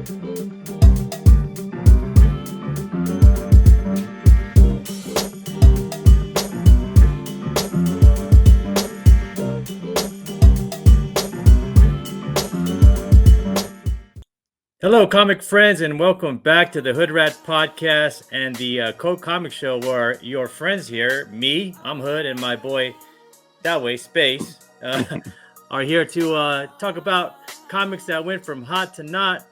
Hello, comic friends, and welcome back to the Hood Rat Podcast and the Code Comic Show, where your friends here, me, I'm Hood, and my boy, that way, Space, are here to talk about comics that went from hot to not,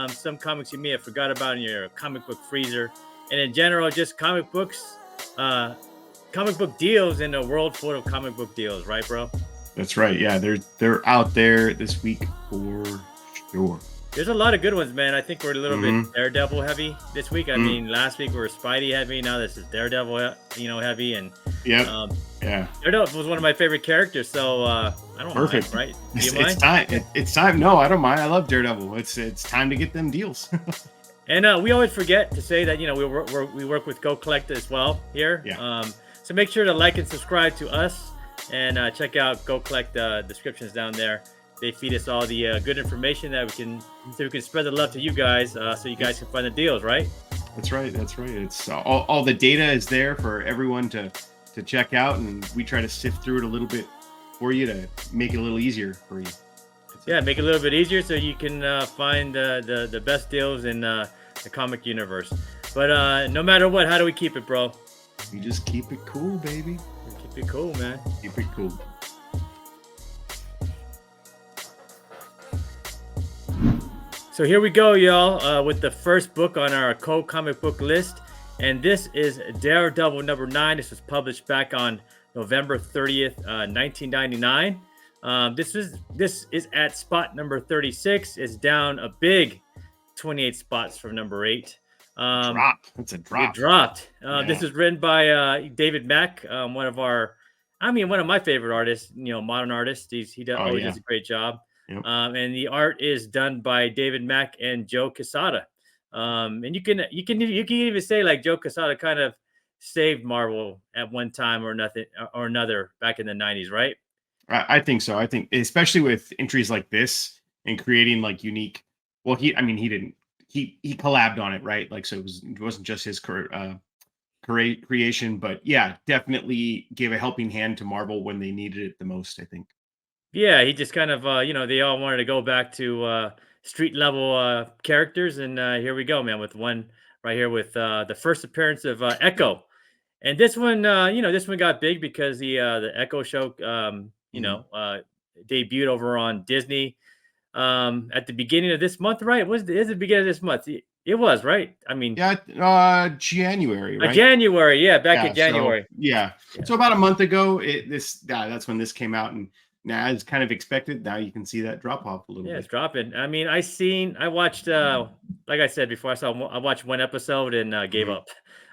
some comics you may have forgot about in your comic book freezer, and in general, just comic books, comic book deals in a world full of comic book deals, right, bro? That's right. Yeah, they're out there this week for sure. There's a lot of good ones, man. I think we're a little bit Daredevil heavy this week. I mean, last week we were Spidey heavy. Now this is Daredevil, heavy. And yeah, Daredevil was one of my favorite characters. So I don't mind, right? Do you mind? It's time. It's time. No, I don't mind. I love Daredevil. It's time to get them deals. And we always forget to say that we work with GoCollect as well here. Yeah. So make sure to like and subscribe to us and check out GoCollect descriptions down there. They feed us all the good information that we can spread the love to you guys, so you guys can find the deals, right? That's right. It's all the data is there for everyone to check out, and we try to sift through it a little bit for you to make it a little easier for you. Yeah, make it a little bit easier so you can find the best deals in the comic universe. But no matter what, how do we keep it, bro? We just keep it cool, baby. Keep it cool, man. Keep it cool. So here we go, y'all, with the first book on our comic book list. And this is Daredevil number 9. This was published back on November 30th, 1999. This is at spot number 36. It's down a big 28 spots from number 8. Drop. That's a drop. It dropped. This is written by David Mack, one of my favorite artists, modern artists. He always does a great job. Yep. And the art is done by David Mack and Joe Quesada. And you can even say like Joe Quesada kind of saved Marvel at one time or another back in the 90s, right? I think so. I think especially with entries like this and creating like unique. Well, he collabed on it, right? Like, so it wasn't just his creation, but yeah, definitely gave a helping hand to Marvel when they needed it the most, I think. Yeah, he just kind of, they all wanted to go back to street level characters, and here we go, man, with one right here with the first appearance of Echo, and this one got big because the Echo show, debuted over on Disney at the beginning of this month, right? Is the beginning of this month? It was, right? I mean, January, right? January, back in January. So about a month ago, that's when this came out, and now as kind of expected, now you can see that drop off a little bit. Yeah, it's dropping. I mean, I watched, like I said before, I watched one episode and gave up.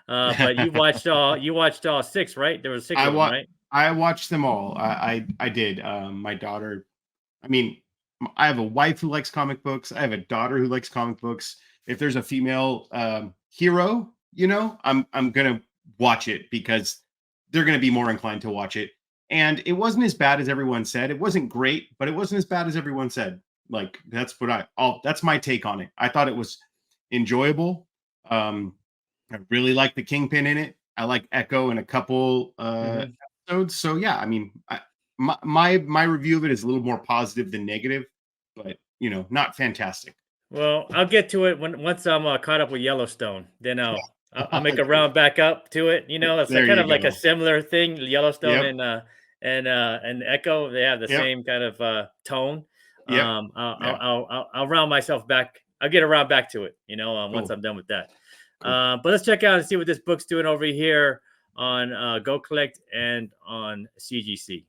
But you watched all 6, right? There was 6 of them, right? I watched them all. I did. My daughter, I have a wife who likes comic books. I have a daughter who likes comic books. If there's a female hero, I'm gonna watch it because they're gonna be more inclined to watch it. And it wasn't as bad as everyone said. It wasn't great, but it wasn't as bad as everyone said. Like, that's my take on it. I thought it was enjoyable. I really like the Kingpin in it. I like Echo in a couple episodes. So yeah, my review of it is a little more positive than negative, but not fantastic. Well, I'll get to it once I'm caught up with Yellowstone. Then I'll make a round back up to it. It's kind of like a similar thing. Yellowstone and Echo, they have the same kind of tone. I'll round myself back. I'll get around back to it, once I'm done with that. Cool. But let's check out and see what this book's doing over here on GoCollect and on CGC.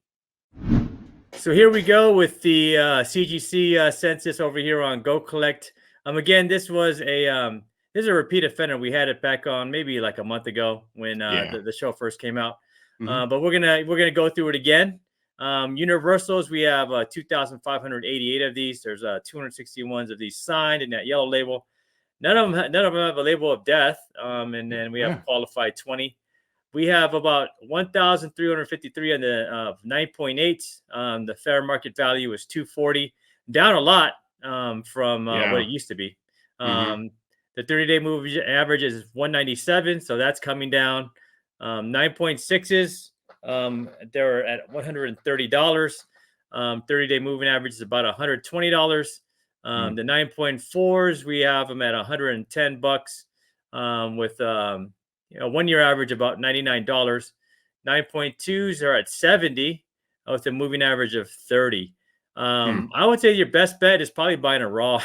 So here we go with the CGC census over here on GoCollect. Again, this was a repeat offender. We had it back on maybe like a month ago when the show first came out. But we're gonna go through it again. Universals, we have 2,588 of these. There's 261 of these signed in that yellow label. None of them have a label of death. And then we have qualified 20. We have about 1,353 on the 9.8. The fair market value is $240, down a lot from what it used to be. Mm-hmm. The 30-day moving average is 197, so that's coming down. 9.6s, they're at $130. 30-day moving average is about $120. Mm. The 9.4s, we have them at $110, with 1-year average about $99. 9.2s are at 70, with a moving average of 30. Mm. I would say your best bet is probably buying a raw.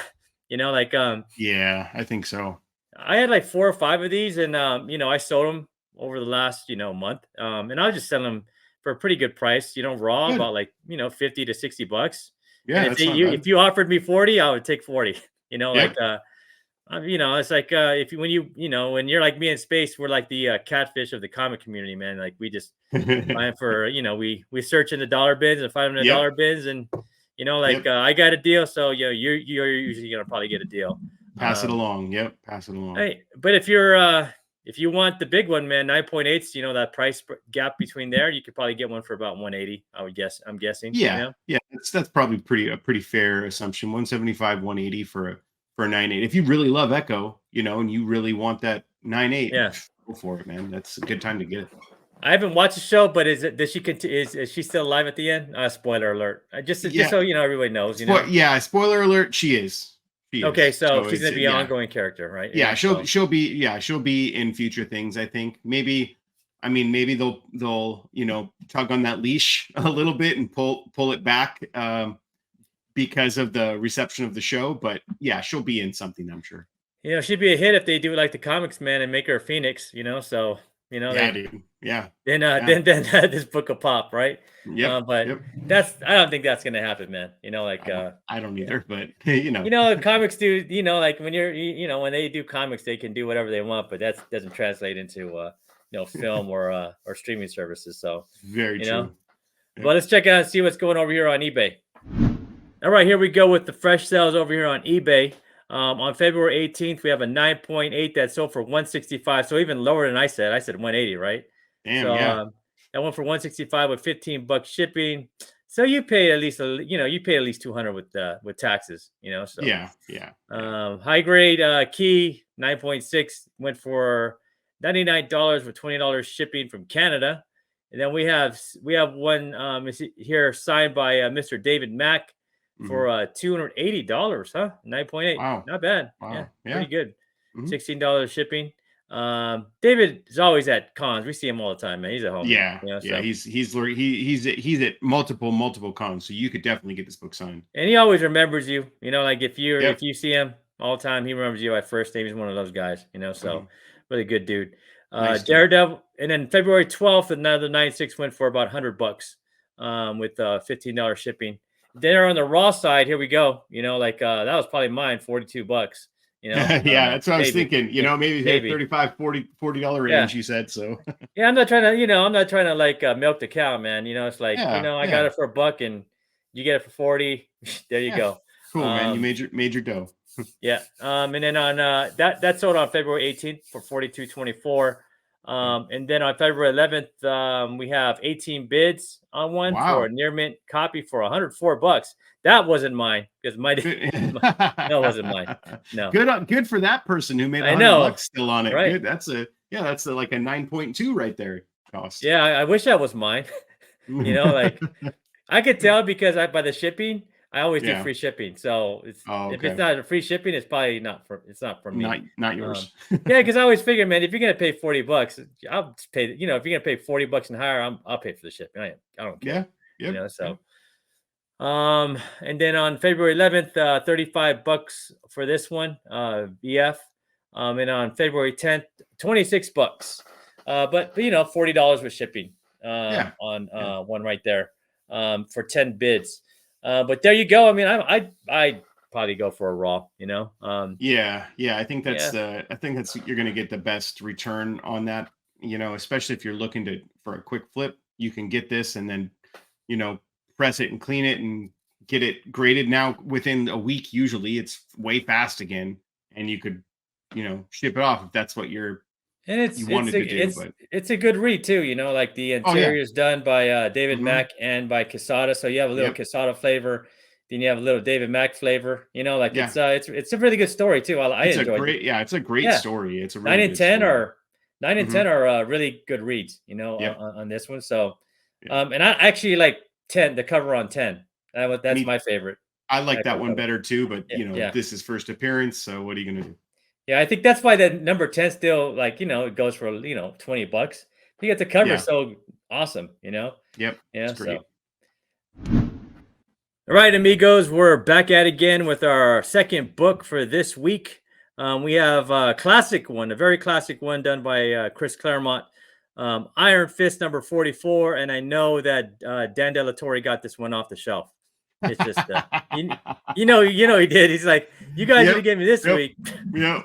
Like Yeah, I think so. I had like 4 or 5 of these, and I sold them over the last month. And I was just selling them for a pretty good price. Raw Good. about like 50 to $60. And Yeah, that's not bad. if you offered me 40, I would take 40. Yeah. It's like if you when you're like me in space, we're like the catfish of the comic community, man. Like we just find for we search in the dollar bins and find them in the Yep. dollar bins, and Yep. I got a deal, so you're usually gonna probably get a deal. Pass it along. Yep. Pass it along. Hey, but if you want the big one, man, 9.8s, that price gap between there, you could probably get one for about 180. I would guess. I'm guessing. Yeah. Yeah. That's probably a pretty fair assumption. 175, 180 for a 9.8. If you really love Echo, and you really want that 9.8, Yeah, go for it, man. That's a good time to get it. I haven't watched the show, but does she continue? Is she still alive at the end? Spoiler alert. Just Yeah. so everybody knows. Yeah. Spoiler alert. She is. She Okay, is. so she's gonna be an ongoing character, right? Yeah. She'll be in future things. I think maybe they'll tug on that leash a little bit and pull it back because of the reception of the show. But yeah, she'll be in something, I'm sure. She'd be a hit if they do like the comics, man, and make her a phoenix. So Yeah, dude. Yeah. then Yeah. then this book will pop, right? Yep. But Yep. I don't think that's gonna happen, man. I don't either, but Comics do, like when when they do comics, they can do whatever they want, but that doesn't translate into film or streaming services. So very true. But let's check out and see what's going over here on eBay. All right, here we go with the fresh sales over here on eBay. On February 18th, we have a 9.8 that sold for 165. So even lower than I said. I said 180, right? Damn, So yeah. that went for 165 with $15 shipping. So you pay at least you pay at least 200 with taxes. So Yeah. high grade key 9.6 went for $99 with $20 shipping from Canada. And then we have one here signed by Mr. David Mack for $280, huh? 9.8. Wow. Not bad. Wow. Yeah, pretty good. Mhm. $16 shipping. David is always at cons. We see him all the time, man. He's at home. Yeah. So. He's at multiple cons, so you could definitely get this book signed. And he always remembers you. Like if you see him all the time, he remembers you by first name. He's one of those guys. So really good dude. Nice Daredevil, and then February 12th, another 9.6 went for about $100 with $15 shipping. Then on the raw side, here we go. That was probably mine, $42. Yeah, that's what I was thinking. Maybe $35, $40 range. You said so. Yeah, I'm not trying to like milk the cow, man. It's like I got it for $1 and you get it for 40. There you go. Cool, man. You made your dough. Yeah. And then on that sold on February 18th for $42.24. And then on February 11th, we have 18 bids on one for a near mint copy for $104. That wasn't mine because that wasn't mine. No. Good for that person who made $100 still on it. Right. Good. That's like a 9.2 right there cost. Yeah, I wish that was mine. Like I could tell because by the shipping, I always do free shipping. So if it's not a free shipping, it's probably not for me. Not yours. Yeah, because I always figure, man, if you're gonna pay $40, I'll just pay. If you're gonna pay $40 and higher, I'll pay for the shipping. I don't care. Yeah. So. And then on February 11th, $35 for this one, BF. And on February 10th, $26. But $40 with shipping. On one right there. For 10 bids. But there you go. I mean, I probably go for a raw. Yeah. I think that's you're gonna get the best return on that. Especially if you're looking for a quick flip, you can get this and then press it and clean it and get it graded. Now within a week, usually it's way fast again, and you could ship it off if that's what you wanted to do. But it's a good read too. Like the interior is done by David Mack and by Quesada, so you have a little Quesada flavor Then you have a little David Mack flavor. Like Yeah. it's a really good story too. I enjoyed it. It's a great story. It's a really 9 and good 10 story. are 9 and 10 are really good reads. Yep. On this one. So, Yeah. and I actually like 10. The cover on 10. That's my favorite. I like that Echo one cover. better too, but Yeah. this is first appearance, so what are you gonna do? Yeah, I think that's why the number 10 still it goes for $20. You get the cover so awesome. Yep. Yeah. It's great. So. All right, amigos, we're back at again with our second book for this week. We have a classic one, a very classic one done by Chris Claremont, Iron Fist number 44. And I know that Dan Delatorre got this one off the shelf. It's just, he did. He's like, you guys gonna give me this week. Yep.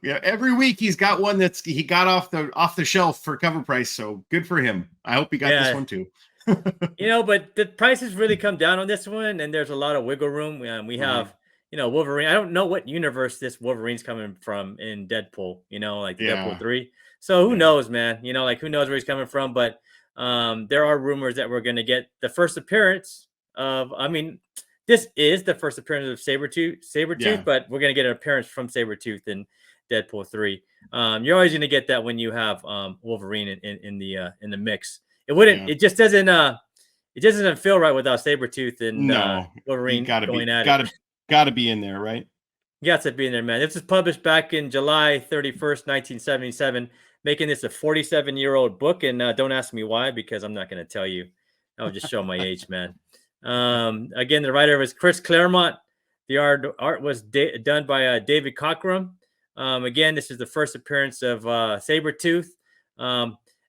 Every week he's got one he got off the shelf for cover price. So good for him. I hope he got this one too. But the prices really come down on this one, and there's a lot of wiggle room. We have, Wolverine. I don't know what universe this Wolverine's coming from in Deadpool. Like Deadpool 3. So who knows, man? Who knows where he's coming from? But there are rumors that we're going to get the first appearance of. I mean, this is the first appearance of Sabretooth, but we're going to get an appearance from Sabretooth in Deadpool 3. You're always going to get that when you have Wolverine in the mix. It wouldn't. It just doesn't. It just doesn't feel right without Sabretooth and Wolverine going at it. Got to be in there, right? Got to be in there, man. This was published back in July 31st, 1977, making this a 47-year-old book. And don't ask me why, because I'm not going to tell you. I'll just show my age, man. Again, the writer was Chris Claremont. The art was done by David Cockrum. Again, this is the first appearance of Sabretooth.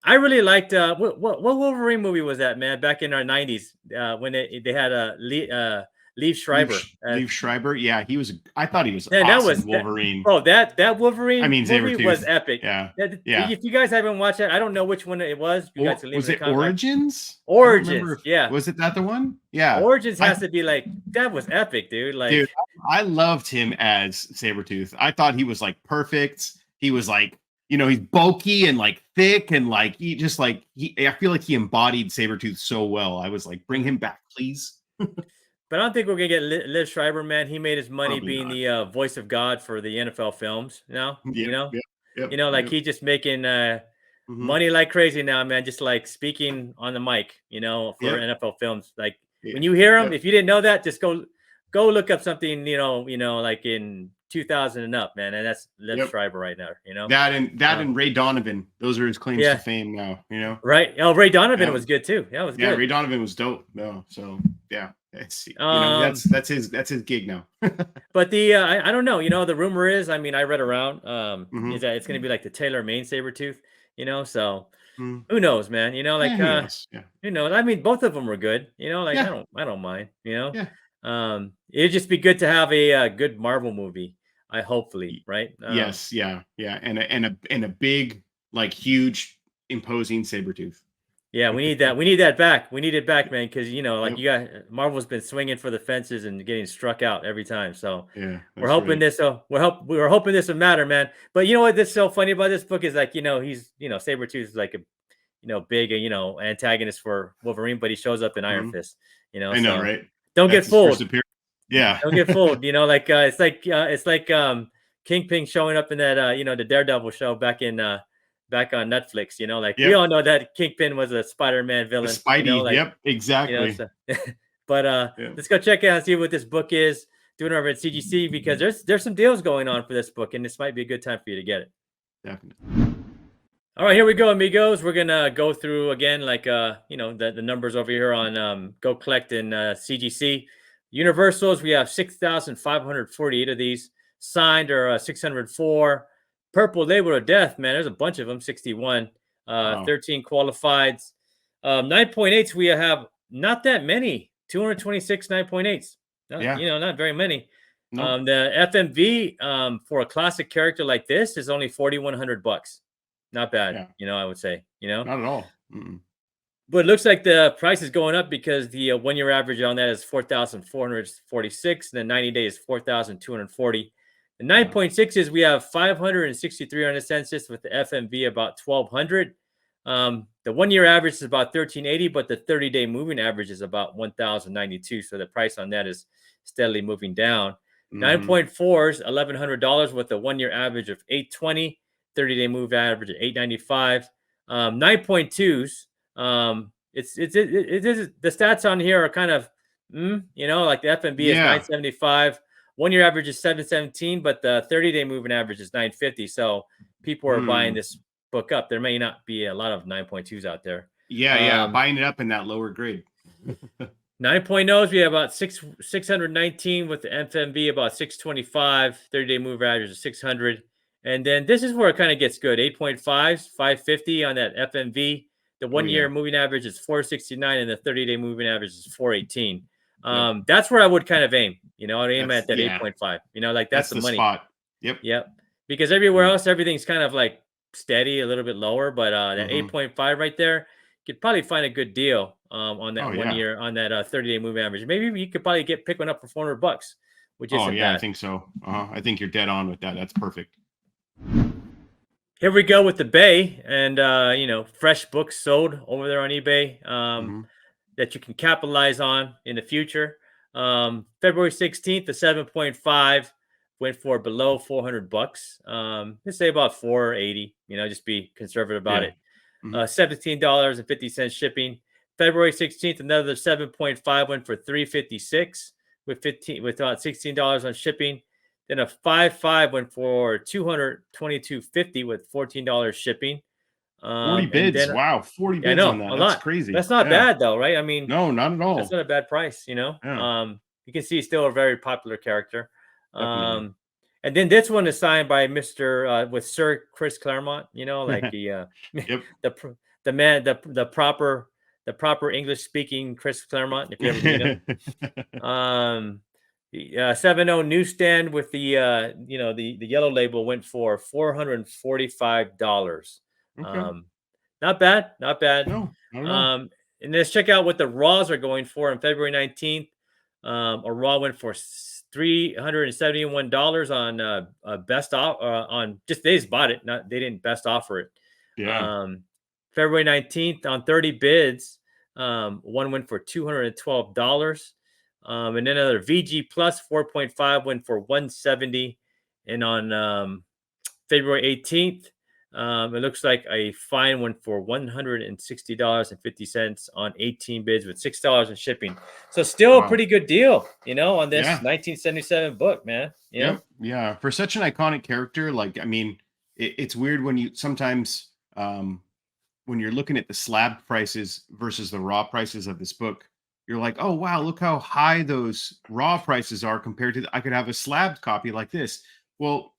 I really liked what Wolverine movie was that, man? Back in our 90s, when they had a Liev Schreiber. Liev Schreiber, yeah, he was. I thought he was awesome. Wolverine. That Wolverine. I mean, movie was epic. Yeah. If you guys haven't watched it, I don't know which one it was. You guys was it Origins? Origins. Yeah. Was it that the one? Yeah. Origins has to be like that was epic, dude. Like, dude, I loved him as Sabretooth. I thought he was like perfect. He was like. He's bulky and like thick and like I feel like he embodied Sabretooth so well. I was like, bring him back, please. But I don't think we're gonna get Liev Schreiber, man. He made his money being the voice of God for the NFL films. He's just making money like crazy now, man. Just like speaking on the mic, for NFL films. Like when you hear him, if you didn't know that, just go look up something, like in 2000 and up, man, and that's Liev Schreiber right now. That and Ray Donovan, those are his claims to fame now. Right? Oh, Ray Donovan was good too. Yeah, it was good. Yeah, Ray Donovan was dope. No, so yeah, it's that's his gig now. But I don't know. The rumor is, I mean, I read around is that it's going to be like the Taylor Mane Sabretooth. So who knows, man? Who knows? Who knows? I mean, both of them were good. I don't mind. It'd just be good to have a good Marvel movie. Hopefully, right? Yes, yeah, and a big, like, huge, imposing Sabretooth. Yeah, we need that. We need that back. We need it back, man, because you got Marvel's been swinging for the fences and getting struck out every time. So we're hoping this. We're hoping this will matter, man. But you know what? That's so funny about this book is like he's Sabretooth is like a big antagonist for Wolverine, but he shows up in Iron Fist. I know, right? Don't get fooled. Yeah. Don't get fooled. It's like Kingpin showing up in that the Daredevil show back on Netflix. We all know that Kingpin was a Spider-Man villain. Spidey. Yep, exactly. But let's go check it out and see what this book is doing over at CGC, because there's some deals going on for this book, and this might be a good time for you to get it. Definitely. All right, here we go, amigos. We're gonna go through again, like the numbers over here on GoCollect and CGC. Universals, we have 6,548 of these. Signed are 604. Purple label of death, man. There's a bunch of them. 61. 13 qualifieds. 9.8s, we have not that many. 226 9.8s. Not very many. Nope. The FMV for a classic character like this is only $4,100. Not bad, I would say. Not at all. But it looks like the price is going up because the 1 year average on that is 4,446. And the 90 days is 4,240. The 9.6 is we have 563 on the census with the FMV about 1,200. The The 1-year average is about 1380, but the 30-day moving average is about 1092. So the price on that is steadily moving down. 9.4 is $1,100 with a 1-year average of 820, 30-day move average of 895. 9.2s, the stats on here are kind of, like the FMB is 975. 1-year average is 717, but the 30-day moving average is 950. So people are buying this book up. There may not be a lot of 9.2s out there. Buying it up in that lower grade. 9.0s, we have about 619 with the FMV about 625, 30-day move average is 600. And then this is where it kind of gets good. 8.5s, 550 on that FMV. The 1-year moving average is 469, and the 30-day moving average is 418. That's where I would kind of aim. I'd aim at that 8.5. Like that's the money spot. Yep. Because everywhere else, everything's kind of like steady, a little bit lower. But that 8.5 right there, you could probably find a good deal on that 1 year, on that 30-day moving average. Maybe you could probably pick one up for $400, which isn't bad. I think so. I think you're dead on with that. That's perfect. Here we go with the Bay, and fresh books sold over there on eBay that you can capitalize on in the future. February 16th, the 7.5 went for below $400. Let's say about 480. Just be conservative about it. $17.50 shipping. February 16th, another 7.5 went for $356 with about $16 on shipping. Then a 5.5 went for $222.50 with $14 shipping. 40 bids. Wow, 40 bids on that. That's crazy. That's not bad though, right? I mean, no, not at all. That's not a bad price, You can see still a very popular character. And then this one is signed by Mr. With Sir Chris Claremont. Like the the proper English speaking Chris Claremont, if you ever meet him. 7.0 newsstand with the the yellow label went for $445. Not bad. No, and let's check out what the raws are going for on February 19th. A raw went for $371 on best off on just they just bought it, they didn't best offer it. February 19th on 30 bids, one went for $212. And then another VG Plus 4.5 went for $170. And on February 18th, it looks like a fine went for $160.50 on 18 bids with $6 in shipping. So still a pretty good deal, on this 1977 book, man. Yeah. For such an iconic character, like, I mean, it's weird when you sometimes when you're looking at the slab prices versus the raw prices of this book, you're like, oh, wow, look how high those raw prices are compared to, I could have a slabbed copy like this. Well,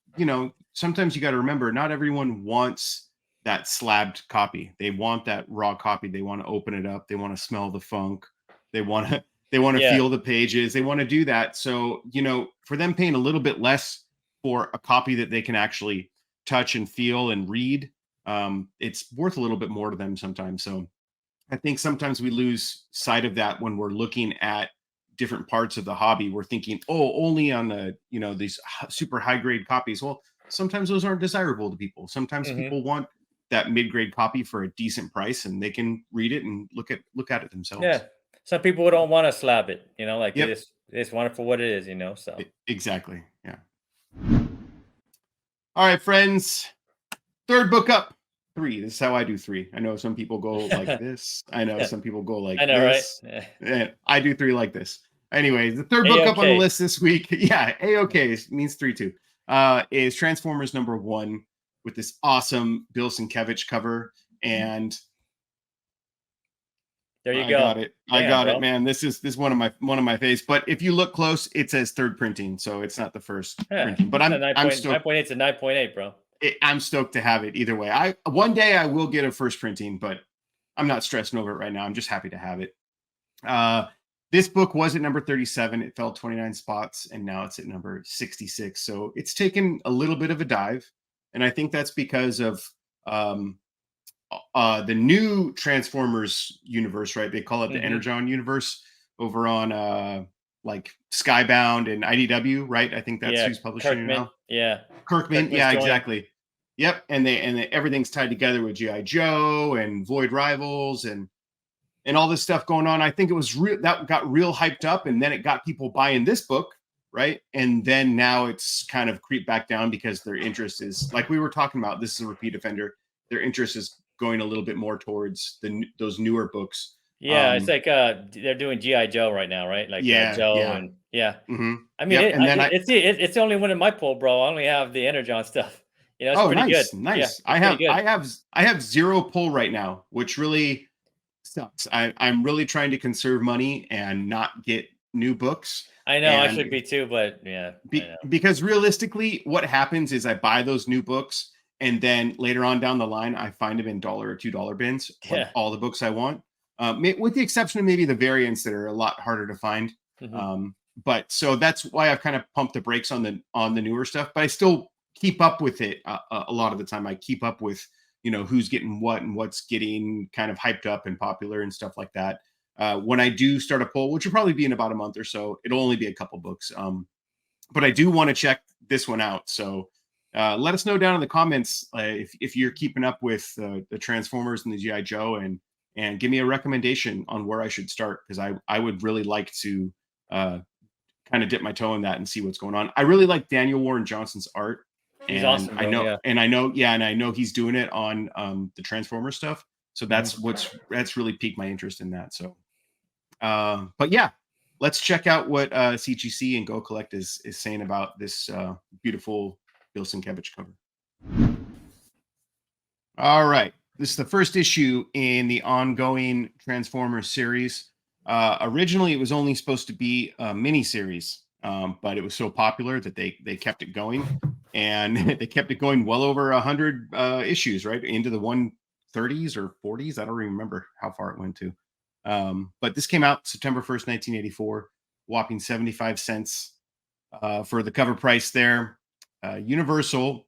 sometimes you got to remember, not everyone wants that slabbed copy. They want that raw copy. They want to open it up. They want to smell the funk. They want to feel the pages. They want to do that. So, for them paying a little bit less for a copy that they can actually touch and feel and read, it's worth a little bit more to them sometimes. So I think sometimes we lose sight of that when we're looking at different parts of the hobby. We're thinking, oh, only on the, these super high grade copies. Well, sometimes those aren't desirable to people. Sometimes people want that mid-grade copy for a decent price, and they can read it and look at it themselves. Yeah. Some people don't want to slab it, like they just want it for what it is, so. Exactly. Yeah. All right, friends. Third book up. 3. This is how I do 3. I know some people go like this. I know some people go like this. Right? Yeah. I do 3 like this. Anyway, the third book up on the list this week. Yeah, A-OK means 3 too. Is Transformers #1 with this awesome Bill Sienkiewicz cover. And there you go. I got it, man. This is one of my faves. But if you look close, it says third printing, so it's not the first printing. But I'm stoked. 9.8 to 9.8, bro. I'm stoked to have it either way. One day I will get a first printing, but I'm not stressing over it right now. I'm just happy to have it. This book was at number 37. It fell 29 spots, and now it's at number 66. So it's taken a little bit of a dive, and I think that's because of the new Transformers universe, right? They call it the Energon universe over on like Skybound and IDW, right? I think that's who's publishing it now. Yeah. Kirkman. Yeah, exactly. Yep, and everything's tied together with GI Joe and Void Rivals and all this stuff going on. I think it was that got real hyped up, and then it got people buying this book, right? And then now it's kind of creeped back down because their interest is, like we were talking about, this is a repeat offender. Their interest is going a little bit more towards those newer books. Yeah, it's like they're doing GI Joe right now, right? Like Yeah, Joe yeah. and yeah. Mm-hmm. I mean, Yep. And then it's the only one in my pull, bro. I only have the Energon stuff. You know, it's oh, pretty good. Yeah, nice. it's pretty good. I have 0 pull right now, which really sucks. I'm really trying to conserve money and not get new books. I know I should be too, but yeah, because realistically, what happens is I buy those new books, and then later on down the line, I find them in $1 or $2 bins, like all the books I want, with the exception of maybe the variants that are a lot harder to find. But so that's why I've kind of pumped the brakes on the newer stuff, but I still keep up with it. A lot of the time I keep up with, who's getting what and what's getting kind of hyped up and popular and stuff like that. When I do start a poll, which will probably be in about a month or so, it'll only be a couple books. But I do want to check this one out. So let us know down in the comments if you're keeping up with the Transformers and the GI Joe, and give me a recommendation on where I should start, because I would really like to kind of dip my toe in that and see what's going on. I really like Daniel Warren Johnson's art. He's awesome, bro. I know he's doing it on the Transformer stuff. So that's really piqued my interest in that. So, but yeah, let's check out what CGC and GoCollect is saying about this beautiful Bill Sienkiewicz cover. All right, this is the first issue in the ongoing Transformers series. Originally, it was only supposed to be a mini series, but it was so popular that they kept it going, and they kept it going well over 100 issues, right into the 130s or 40s. I don't even remember how far it went to. But this came out September 1st, 1984, whopping 75 cents for the cover price there. Universal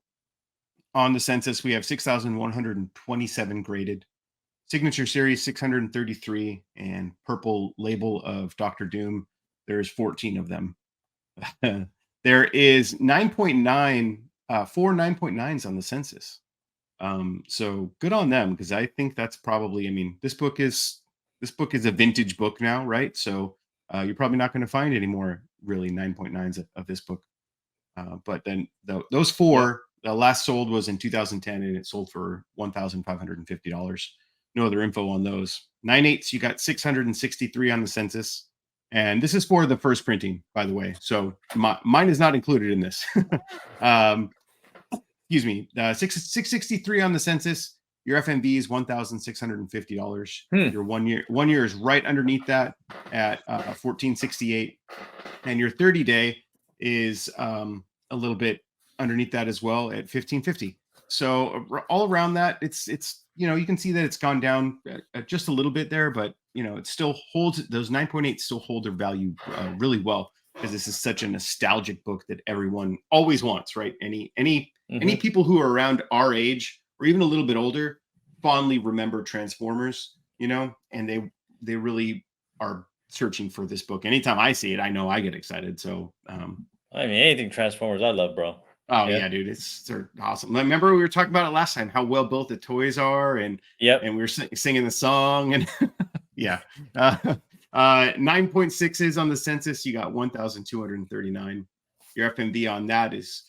on the census, we have 6,127 graded. Signature Series 633, and purple label of Dr. Doom, there's 14 of them. There is 9.9, 4 9.9s on the census. So good on them, because I think that's probably, I mean, this book is a vintage book now, right? So you're probably not going to find any more really 9.9s of this book. But then those 4, the last sold was in 2010, and it sold for $1,550. No other info on those. 9/8, you got 663 on the census. And this is for the first printing, by the way. So mine is not included in this. Excuse me. 663 on the census. Your FMV is $1,650. Your 1 year is right underneath that at $1,468, and your 30-day is a little bit underneath that as well at $1,550. So all around that, it's you can see that it's gone down just a little bit there, but it still holds, those 9.8 still hold their value really well, because this is such a nostalgic book that everyone always wants, right? Any people who are around our age or even a little bit older fondly remember Transformers, and they really are searching for this book. Anytime I see it, I know I get excited. So I mean, anything Transformers I love, bro. Oh yeah, dude, they're awesome. Remember we were talking about it last time, how well built the toys are, and we were singing the song, and yeah. 9.6s on the census, you got 1,239. Your FMV on that is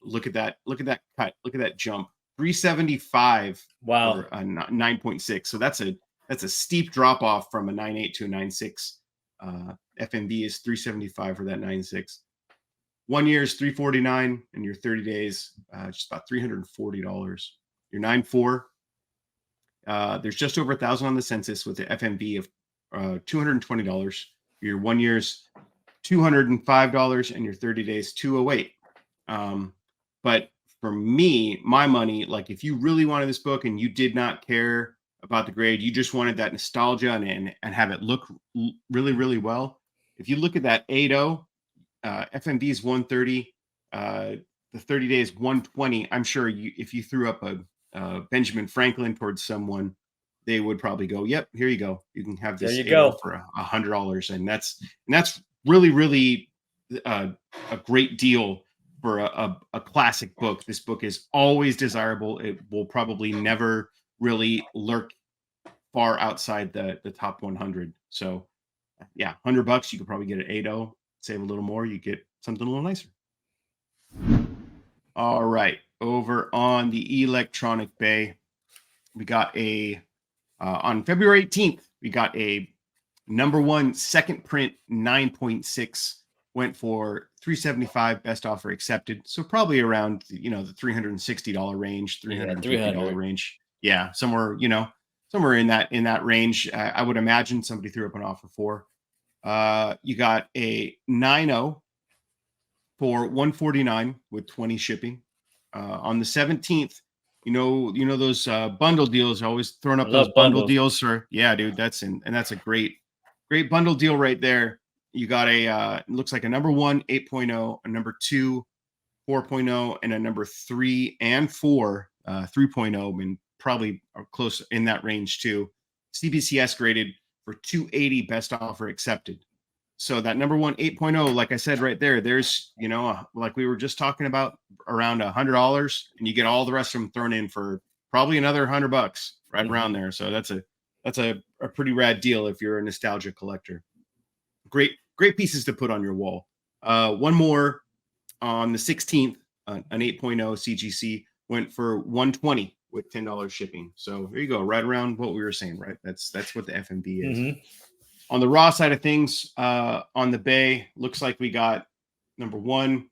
look at that cut, look at that jump, 375. Wow. 9.6. So that's a steep drop off from a 9.8 to a 9.6. FMV is 375 for that 9.6. 1 year is 349, and your 30 days just about $340. Your 9.4, there's just over 1,000 on the census with the FMV of $220. Your 1 year's $205, and your 30 days $208. But for me, my money, like if you really wanted this book and you did not care about the grade, you just wanted that nostalgia and have it look really, really well. If you look at that 8.0, FMV is 130. The 30 days 120. I'm sure if you threw up a Benjamin Franklin towards someone, they would probably go, "Yep, here you go. You can have this for $100." And that's really, really a great deal for a classic book. This book is always desirable. It will probably never really lurk far outside the top 100. So yeah, $100 you could probably get an 8.0. Save a little more, you get something a little nicer. All right, over on the electronic bay, we got a on February 18th, we got a #1 second print 9.6, went for $375, best offer accepted. So probably around the $360 range, $350 range. Yeah, somewhere somewhere in that range. I would imagine somebody threw up an offer for. You got a 9.0 for $149 with 20 shipping. On the 17th, you know those bundle deals, always throwing up those bundle deals. Yeah, dude, that's a great bundle deal right there. You got it looks like a #1 8.0, a #2 4.0, and a #3 and 4 3.0, and probably are close in that range too. CBCS graded for $280, best offer accepted. So that #1 8.0, like I said right there, there's like we were just talking about, around $100, and you get all the rest of them thrown in for probably another $100 right around there. So that's a pretty rad deal if you're a nostalgia collector. Great pieces to put on your wall. One more on the 16th, an 8.0 CGC went for $120 with $10 shipping. So there you go, right around what we were saying, right? That's what the FMB is. On the raw side of things, on the bay, looks like we got #1,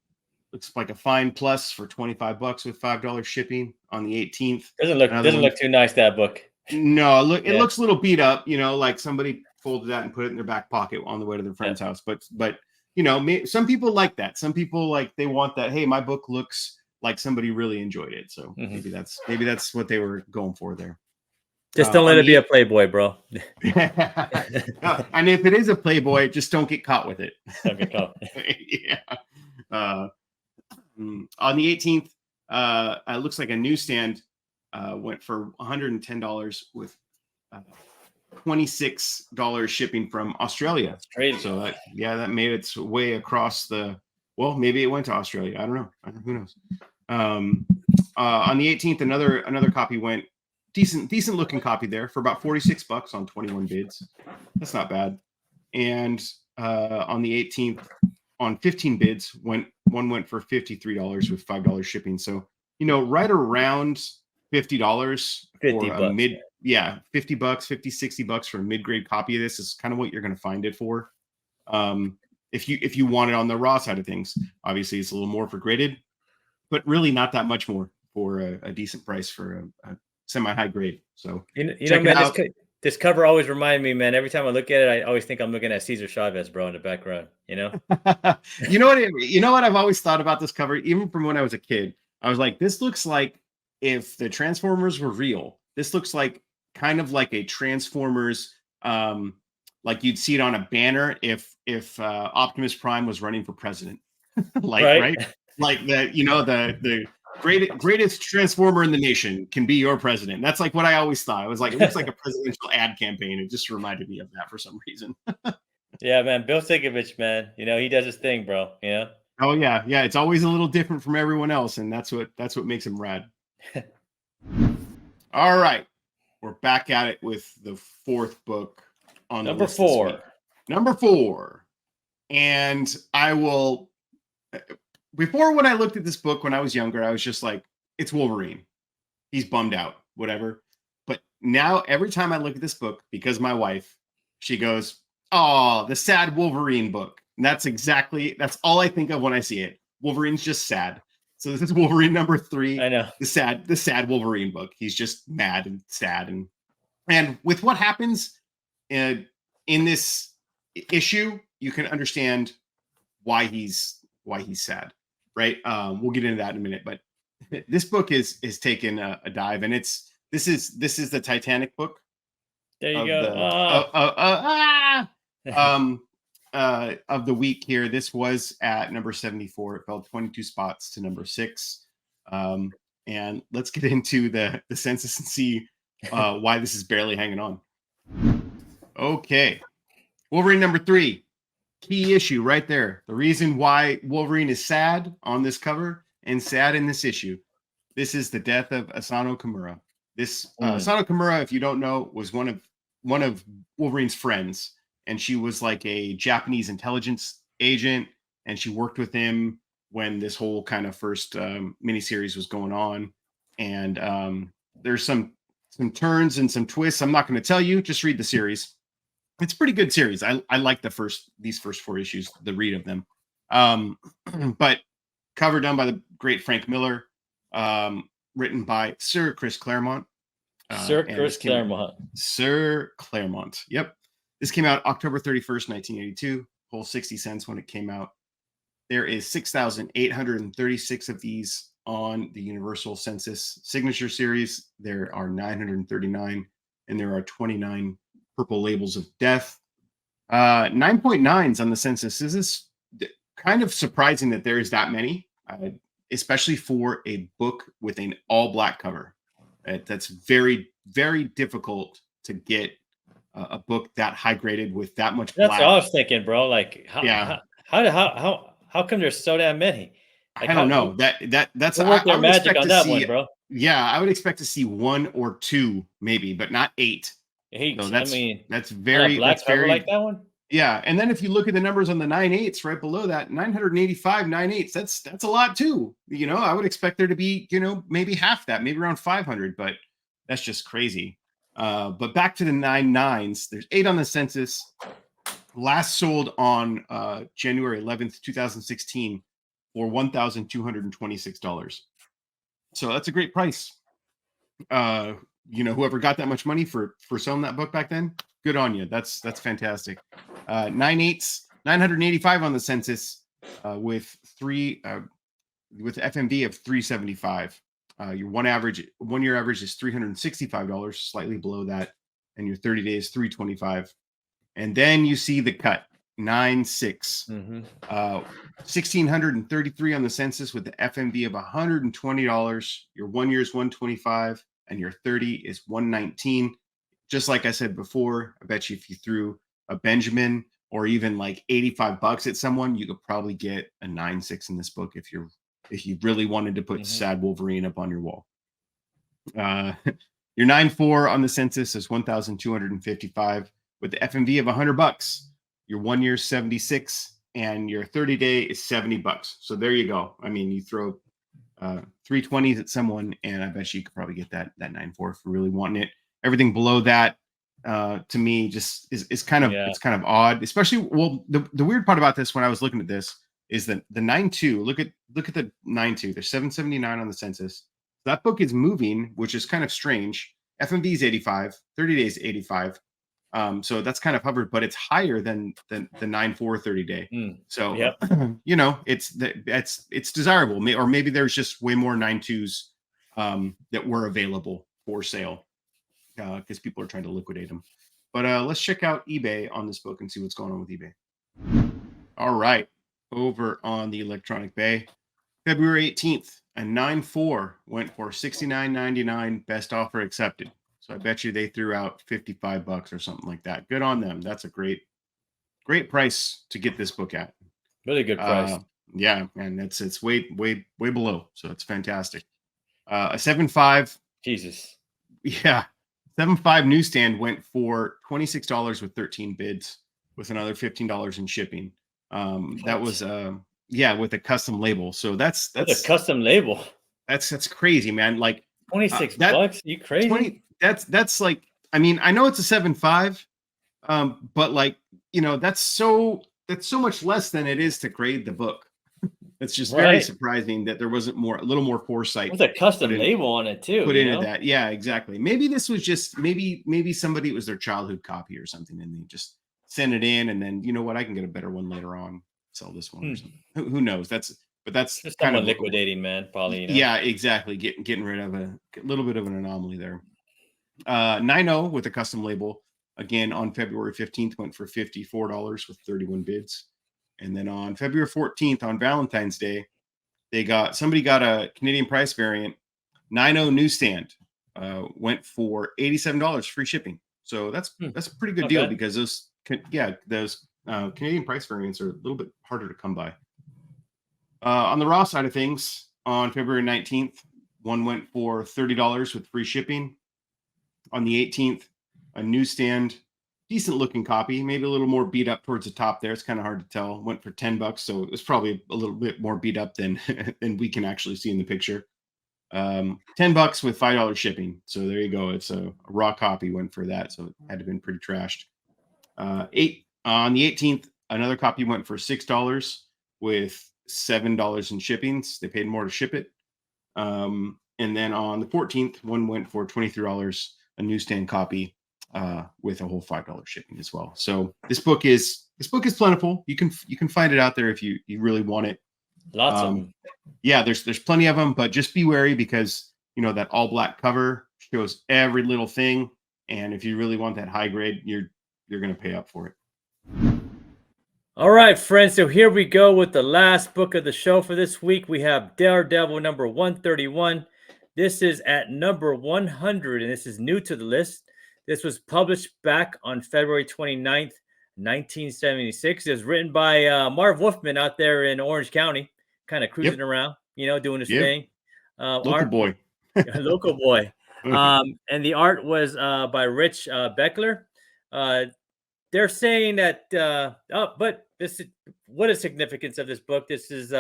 looks like a fine plus for $25 with $5 shipping on the 18th. Doesn't look too nice, that book. No, it looks a little beat up, like somebody folded that and put it in their back pocket on the way to their friend's house. But some people like that. Some people they want that. Hey, my book looks like somebody really enjoyed it. So maybe that's what they were going for there. Just don't let it be a Playboy, bro. And if it is a Playboy, just don't get caught with it. Don't get caught. Yeah. On the 18th, it looks like a newsstand went for $110 with $26 shipping from Australia. So that made its way across maybe it went to Australia. I don't know. Who knows? On the 18th, another copy went. Decent looking copy there for about $46 on 21 bids. That's not bad. And on the 18th, on 15 bids, one went for $53 with $5 shipping. So right around $50 for a mid. Yeah, $50, $50, $60 for a mid-grade copy of this is kind of what you're going to find it for. If you want it on the raw side of things, obviously it's a little more for graded, but really not that much more for a decent price for a semi-high grade. So man, this cover always reminded me, man. Every time I look at it, I always think I'm looking at Cesar Chavez, bro, in the background. You know what I've always thought about this cover, even from when I was a kid. I was like, this looks like if the Transformers were real. This looks like kind of like a Transformers, like you'd see it on a banner if Optimus Prime was running for president. Right? Like the greatest transformer in the nation can be your president. That's like what I always thought. It was like, it looks like a presidential ad campaign. It just reminded me of that for some reason. Yeah, man. Bill Sienkiewicz, man. He does his thing, bro. Oh yeah. It's always a little different from everyone else, and that's what makes him rad. All right, we're back at it with the fourth book on the list this week. Number 4, and I will. Before, when I looked at this book when I was younger, I was just like, it's Wolverine. He's bummed out, whatever. But now every time I look at this book, because my wife, she goes, oh, the sad Wolverine book. And that's all I think of when I see it. Wolverine's just sad. So this is Wolverine #3. I know. The sad Wolverine book. He's just mad and sad. And with what happens in this issue, you can understand why he's sad. Right. We'll get into that in a minute, but this book is taking a dive, and this is the Titanic book. There you go. Of the week here. This was at number 74. It fell 22 spots to number 6. And let's get into the census and see why this is barely hanging on. Okay. Wolverine #3. key issue right there. The reason why Wolverine is sad on this cover and sad in this issue. This is the death of Asano Kimura. This Asano Kimura, if you don't know, was one of Wolverine's friends, and she was like a Japanese intelligence agent, and she worked with him when this whole kind of first miniseries was going on. And there's some turns and some twists. I'm not going to tell you. Just read the series. It's a pretty good series. I like these first 4 issues, the read of them. But cover done by the great Frank Miller, written by Sir Chris Claremont. Sir Chris Claremont. Sir Claremont. Yep. This came out October 31st, 1982. Whole 60 cents when it came out. There is 6,836 of these on the Universal Census Signature Series. There are 939, and there are 29 purple labels of death. 9.9s on the census. This is kind of surprising that there is that many, especially for a book with an all black cover. That's very, very difficult to get a book that high graded with that much black. That's what I was thinking, bro. Like, how come there's so damn many? Like, I don't know. That's what their magic on that one, bro. Yeah, I would expect to see 1 or 2, maybe, but not 8. 8. So that's very black cover like that one. Yeah, and then if you look at the numbers on the 9/8 right below that, 985 9/8, that's a lot too. You know, I would expect there to be, maybe half that, maybe around 500, but that's just crazy. But back to the 9/9s, there's 8 on the census. Last sold on January 11th, 2016 for $1,226. So that's a great price. Whoever got that much money for selling that book back then, good on you. That's fantastic. 9/8s, 985 on the census, with FMV of 375. Your 1 year average is $365, slightly below that, and your 30 days 325. And then you see the cut 9/6, 1,633 on the census with the FMV of $120. Your 1 year is 125, and your 30 is 119. Just like I said before, I bet you if you threw a Benjamin or even like $85 at someone, you could probably get a 9/6 in this book if you really wanted to put Sad Wolverine up on your wall. Your 9/4 on the census is 1,255 with the FMV of $100. Your 1 year is 76, and your 30 day is $70. So there you go. I mean, you throw 320s at someone, and I bet you could probably get that 9/4 if you're really wanting it. Everything below that, to me, just is kind of it's kind of odd. Especially, well, the weird part about this when I was looking at this is that the 9/2. Look at the 9/2. There's 779 on the census. That book is moving, which is kind of strange. FMV is 85, 30 days 85. So that's kind of hovered, but it's higher than the 9/4 30 day. So it's desirable, or maybe there's just way more 9/2s that were available for sale because people are trying to liquidate them. But let's check out eBay on this book and see what's going on with eBay. All right, over on the Electronic Bay, February 18th, a 9/4 went for $69.99. Best offer accepted. So I bet you they threw out $55 or something like that. Good on them. That's a great price to get this book at. Really good price. Yeah, and it's way below. So it's fantastic. A 7.5. Jesus. Yeah. 7.5 newsstand went for $26 with 13 bids, with another $15 in shipping. That was with a custom label. So that's a custom label. That's crazy, man. Like $26. You crazy? That's like, I mean, I know it's a 7.5, but like, that's so much less than it is to grade the book. It's just very surprising that there wasn't a little more foresight. With a custom label on it too. Put into that. Yeah, exactly. Maybe this was just maybe somebody, it was their childhood copy or something, and they just sent it in, and then, you know what, I can get a better one later on, sell this one or something. Who knows? That's just kind of liquidating, man, probably. Yeah, exactly. Getting rid of a little bit of an anomaly there. 9.0 with a custom label, again on February 15th, went for $54 with 31 bids. And then on February 14th, on Valentine's Day, somebody got a Canadian price variant 9.0 newsstand, went for $87 free shipping. So that's a pretty good deal, because those Canadian price variants are a little bit harder to come by. On the raw side of things, on February 19th, one went for $30 with free shipping. On the 18th, a newsstand, decent looking copy, maybe a little more beat up towards the top there. It's kind of hard to tell. Went for $10, so it was probably a little bit more beat up than than we can actually see in the picture. $10 with $5 shipping. So there you go. It's a raw copy went for that. So it had to have been pretty trashed. On the 18th, another copy went for $6 with $7 in shippings. They paid more to ship it. And then on the 14th, one went for $23, a newsstand copy with a whole $5 shipping as well. So this book is plentiful. You can find it out there if you really want it. Lots of them. Yeah, there's plenty of them, but just be wary because that all black cover shows every little thing, and if you really want that high grade, you're going to pay up for it. All right, friends. So here we go with the last book of the show for this week. We have Daredevil number 131. This is at number 100, and this is new to the list. This was published back on February 29th, 1976. It was written by Marv Wolfman out there in Orange County, kind of cruising around, doing his thing. Local boy. Local boy. And the art was by Rich Beckler. They're saying that, but what is significance of this book? This is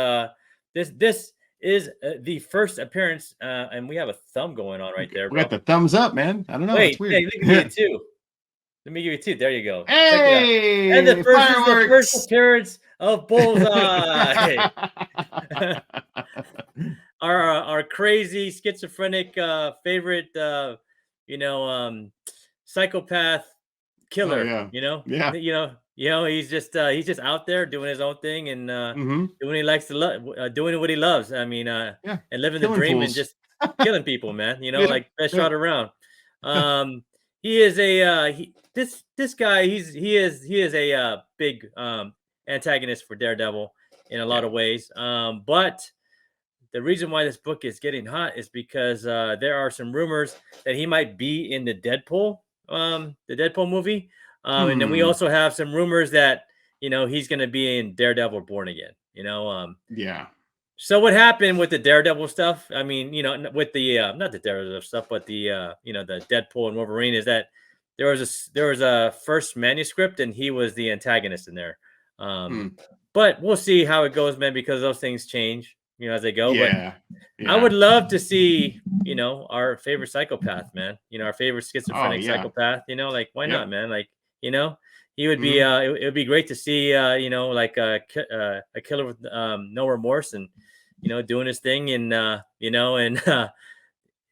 this is the first appearance, and we have a thumb going on right there. We got the thumbs up, man. I don't know. Wait, it's weird. Hey, let me give you two. Let me give you two. There you go. Hey, and the first appearance of Bullseye. our crazy schizophrenic favorite, psychopath killer. He's just out there doing his own thing and doing what he likes to doing what he loves. I mean, and living the dream and just killing people, man. Like best shot around. He is this guy. He is a big antagonist for Daredevil in a lot of ways. But the reason why this book is getting hot is because there are some rumors that he might be in the Deadpool movie. And then we also have some rumors that, he's going to be in Daredevil Born Again, So what happened with the Daredevil stuff? I mean, with the, not the Daredevil stuff, but the, the Deadpool and Wolverine is that there was a first manuscript and he was the antagonist in there. But we'll see how it goes, man, because those things change, as they go. But I would love to see, our favorite psychopath, man, our favorite schizophrenic psychopath, like, why not, man? Like, he would be, it would be great to see, like a killer with no remorse and, doing his thing in,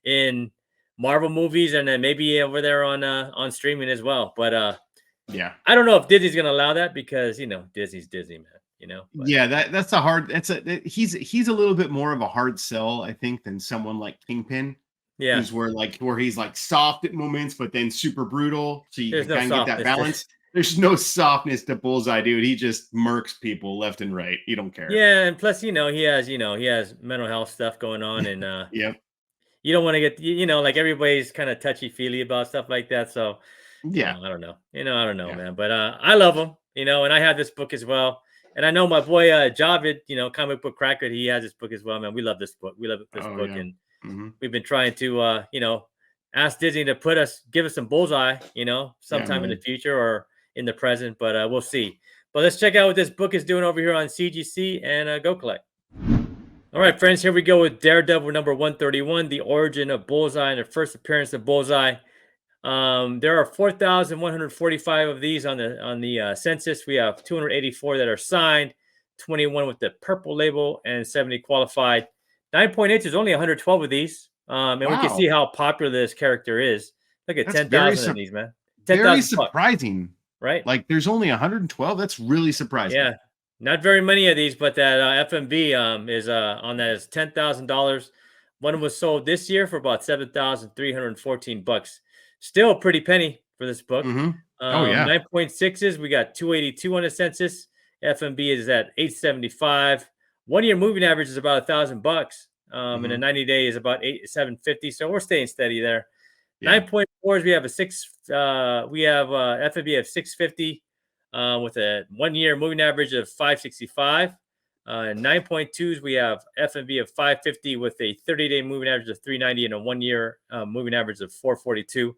in Marvel movies and then maybe over there on streaming as well. But I don't know if Disney's going to allow that because, Disney's Disney, man, But. Yeah, he's a little bit more of a hard sell, I think, than someone like Kingpin. Yeah. Where he's like soft at moments, but then super brutal. So you can kind of get that balance. There's no softness to Bullseye, dude. He just murks people left and right. You don't care. Yeah, and plus, he has mental health stuff going on, and you don't want to get, like everybody's kind of touchy feely about stuff like that. So I don't know, man. But I love him, and I have this book as well. And I know my boy Javid, Comic Book Cracker, he has this book as well, man. We love this book. We love this book, and we've been trying to, ask Disney to give us some Bullseye, sometime in the future or in the present, but we'll see. But let's check out what this book is doing over here on CGC and GoCollect. All right, friends, here we go with Daredevil number 131, the origin of Bullseye and the first appearance of Bullseye. There are 4,145 of these on the census. We have 284 that are signed, 21 with the purple label, and 70 qualified. 9.8 is only 112 of these. And we can see how popular this character is. Look at 10,000 of these, man. 10, very surprising, right? Like there's only 112. That's really surprising. Yeah, not very many of these, but that FMV is on that is $10,000. One was sold this year for about $7,314. Still a pretty penny for this book. 9.6s, we got 282 on the census. FMB is at 875. 1 year moving average is about $1,000. And a 90-day is about 750. So we're staying steady there. 9.4s, we have FMB of 650. with a 1 year moving average of 565. 9.2s, we have FMV of 550 with a 30-day moving average of 390 and a 1 year moving average of 442.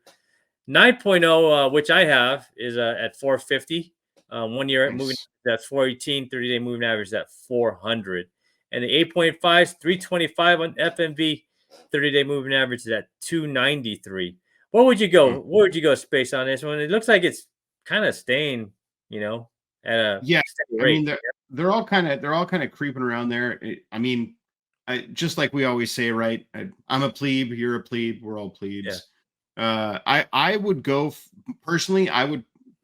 9.0, which I have, is at 450. 1 year moving that's 418, 30-day moving average at 400. And the 8.5s, 325 on FMV, 30-day moving average is at 293. What would you go? Where would you go space on this one? It looks like it's kind of staying, at a steady rate. I mean, they're all kind of creeping around there. I mean, just like we always say, right? I'm a plebe, you're a plebe, we're all plebes. Yeah. I would go personally.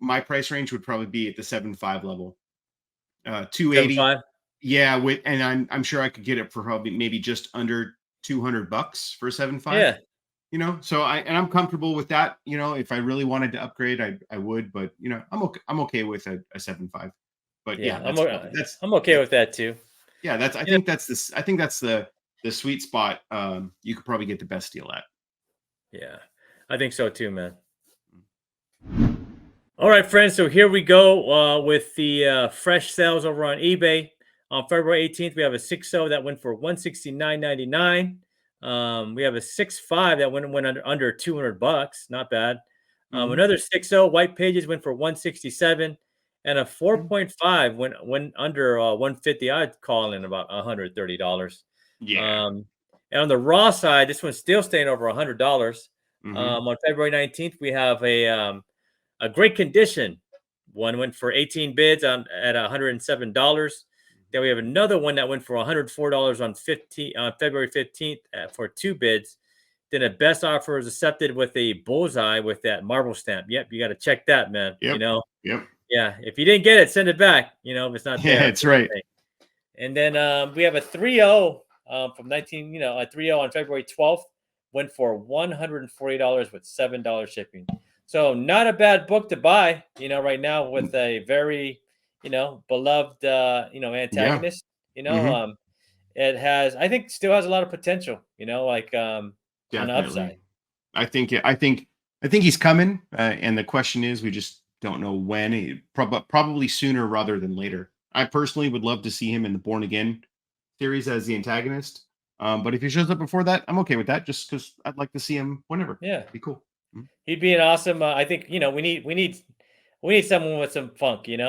My price range would probably be at the 7.5 level. 280. 7.5? Yeah, and I'm sure I could get it for probably maybe just under $200 for a 7.5. Yeah. So I'm comfortable with that. If I really wanted to upgrade, I would, but I'm okay with a 7.5. But yeah, I'm okay with that too. Yeah, I think that's the sweet spot. You could probably get the best deal at. Yeah, I think so too, man. All right, friends. So here we go with the fresh sales over on eBay. On February 18th, we have a 6.0 that went for $169.99. We have a 6.5 that went under $200. Not bad. Another 6.0 white pages went for $167, and a 4.5 went under $150. I'd call in about $130. Yeah. And on the raw side, this one's still staying over $100. On February 19th, we have a great condition. One went for 18 bids at $107. Then we have another one that went for $104 on February 15th for 2 bids. Then a best offer is accepted with a Bullseye with that marble stamp. Yep, you got to check that, man. Yep. Yep. Yeah, if you didn't get it, send it back. If it's not there. Yeah, that's right. And then we have a 3.0 from a 3.0 on February 12th went for $140 with $7 shipping. So not a bad book to buy. Right now with a very beloved, antagonist. It has, I think, still has a lot of potential. On the upside. I think he's coming, and the question is, we just don't know when. Probably sooner rather than later. I personally would love to see him in the Born Again series as the antagonist. But if he shows up before that, I'm okay with that. Just because I'd like to see him whenever. Yeah, it'd be cool. He'd be an awesome. I think we need someone with some funk. And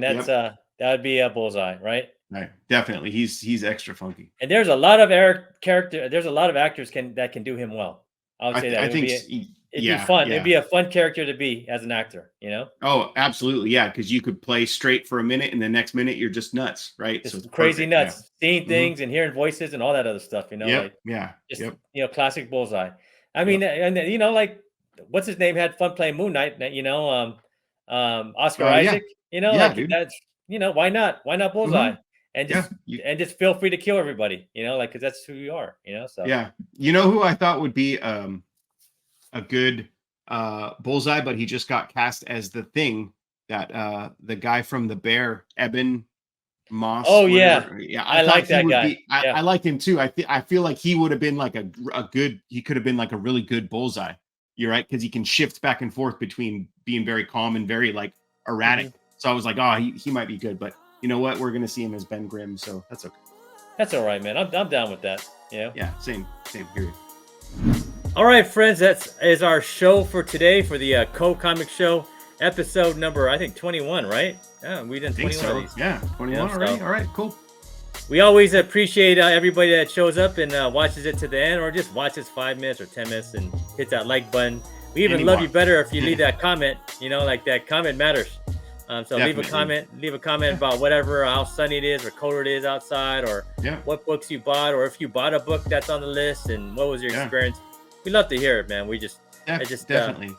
that's that would be a Bullseye, right? Right, definitely. He's extra funky. And there's a lot of There's a lot of actors that can do him well. I would say that it'd be fun. It'd be a fun character to be as an actor. Oh, absolutely, yeah. Because you could play straight for a minute, and the next minute you're just nuts, right? Just so crazy nuts, seeing things and hearing voices and all that other stuff. Classic Bullseye. I mean, and like what's his name had fun playing Moon Knight. Oscar Isaac. That's why not? Why not Bullseye? And just feel free to kill everybody, because that's who you are, So yeah, who I thought would be a good Bullseye, but he just got cast as the Thing. That the guy from The Bear, Eben Moss. Oh yeah, I like that guy. I like him too. I feel like he would have been like a good. He could have been like a really good Bullseye. You're right, because he can shift back and forth between being very calm and very like erratic. So I was like, oh, he might be good, but. You know what? We're going to see him as Ben Grimm, so that's okay. That's all right, man. I'm down with that. Yeah, same period. All right, friends, that is our show for today for the Comic Show episode number, I think 21, right? Yeah, we did 21 of these. Yeah, 21 already. All right, cool. We always appreciate everybody that shows up and watches it to the end, or just watches 5 minutes or 10 minutes and hits that like button. We even love you better if you leave that comment. Like that comment matters. So leave a comment about whatever, how sunny it is or colder it is outside, or what books you bought, or if you bought a book that's on the list and what was your experience. We love to hear it, man. Definitely.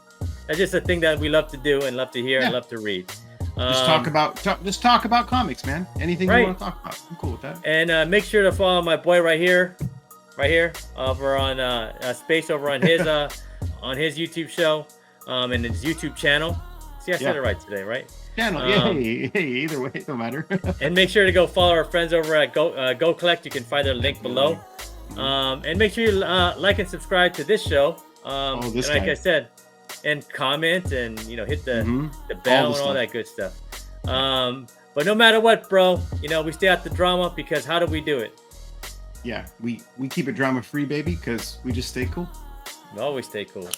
That's just a thing that we love to do and love to hear and love to read. Just talk about comics, man. Anything you want to talk about. I'm cool with that. And make sure to follow my boy right here, over on Space over on his on his YouTube show, and his YouTube channel. See, I said it right today, right? Channel. Hey, either way, it don't matter. And make sure to go follow our friends over at GoCollect. You can find their link below. And make sure you like and subscribe to this show. I said, and comment and hit the bell and all that good stuff. But no matter what, bro, you know, we stay out the drama because how do we do it? Yeah, we keep it drama free, baby, because we just stay cool. We always stay cool.